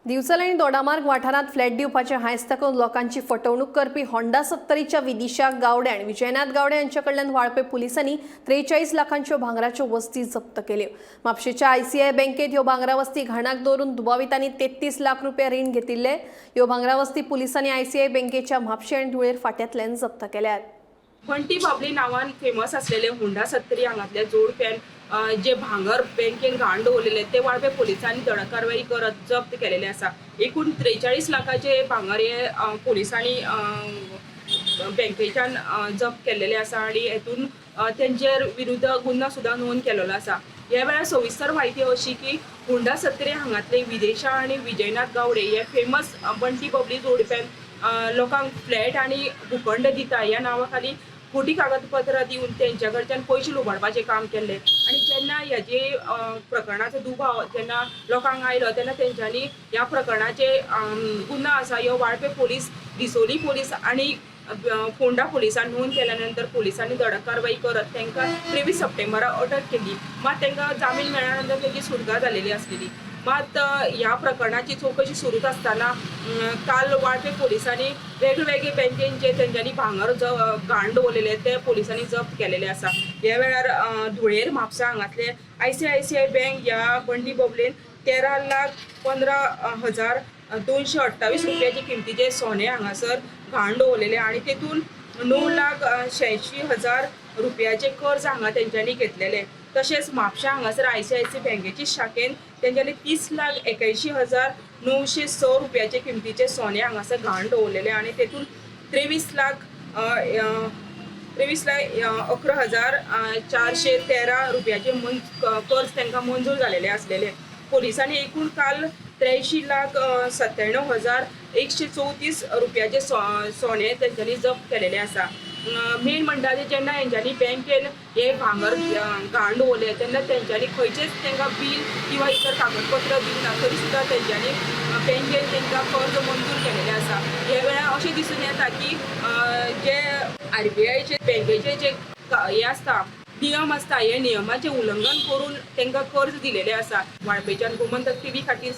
दिवचल आणि दोडामार्ग वाठारात फ्लॅट दिवपाचे हायस्त करून लोकांची फटवणूक करपी होंडा 70च्या विदिशा गावडे आणि विजयनाथ गावडे यांच्या कडल्यान वाळपय पुलिसांनी 43 लाखांच्यो भांगराच्यो वस्ती जप्त केल्यो। म्हापशेच्या ICICI बँकेत ह्यो भांगरा वस्ती घाणाक दवरून दुबावितांनी 33 लाख रुपया रीण घेतिल्ले। ह्यो भांगरा वस्ती पुलिसांनी ICICI बँकेच्या म्हापशे आणि धुळेर फाट्यांतल्यान जप्त केल्यात। बंटी बाबली नावान फेमस असलेले होंडा 70 हांगातले जोडप्यान जे भांगर बँकेन घाण दवरलेले ते वाळपय पोलिसांनी धडक कारवाई करत जप्त केलेले आसा। एकूण 43 लाखाचे भांगर हे पोलिसांनी बँकेच्यान जप्त केलेले आसा आणि हेतून त्यांचेर विरुद्ध गुन्हा सुद्धा नोंद केलेलो आसा। ह्या वेळार सविस्तर म्हायती अशी की होंडा 70 हांगातले विदेशा आणि विजयनाथ गावडे हे फेमस बंटी बाबली जोडप्यान लोकांक फ्लॅट आणि भूखंड दिता ह्या नावाखाली खोटी कागदपत्रां दिवन त्यांच्या कडच्यान पैसे लुबाडपाचें काम केल्लें आणि जेन्ना ह्याचे प्रकरणाचो दुबाव जेन्ना लोकांक आयलो तेन्ना तेंच्यांनी ह्या प्रकरणाचे गुन्हा आसा ह्यो वाळपय पोलीस, दिसोली पोलीस आणि फोंडा पोलिसांनी नोंद केल्यानंतर पोलिसांनी धडक कारवाई करत तांकां 23 सप्टेंबराक अटक केली। मात तांकां जामीन मेळ्ळ्यानंतर तांची सुटका जालेली आसलेली। मात ह्या प्रकरणाची चौकशी सुरूच आसतना काल वाळपय पोलिसांनी वेगवेगळे बँकेचे तेंच्यांनी भांगर घाण दवरलेले ते पोलिसांनी जप्त केलेले आसा। ह्या वेळार धुळेर म्हापसा हांगातले ICICI बँक ह्या बंटी बाबलेन 13,15,228 रुपयाची किमतीचे सोने हांगासर घाण दवरलेले आणि तेतून 9,86,000 रुपयाचे कर्ज हांगा तेंच्यांनी घेतलेले। तशेंच म्हापशा हांगासर ICICI बँकेची शाखेन तेंच्यांनी 30,81,906 रुपयाचे किमतीचे सोने हांगासर घाण दवरलेले आणि तेतून 23,11,413 रुपयाचे कर्ज तांकां मंजूर जालेले आसलेले। पोलिसांनी एकूण काल 83,97,134 रुपयाचे सोने तेंच्यांनी जप्त केलेले आसा। मेन म्हणटा जेन्ना हेंच्यांनी बँकेन हे भांगर घाण दवरले तेन्ना तेंच्यांनी खंयचेच तांकां बील किंवा इतर कागदपत्र दिवना तरी सुद्दां तेंच्यांनी बँकेन तांकां कर्ज मंजूर केलेले आसा। ह्या वेळार अशें दिसून येता की जे RBIचे बँकेचे जे हे आसता नियम आसता हे नियमाचे उल्लंघन करून तांकां कर्ज दिलेले आसा। वाळपयच्यान गोमंतक TV खातीर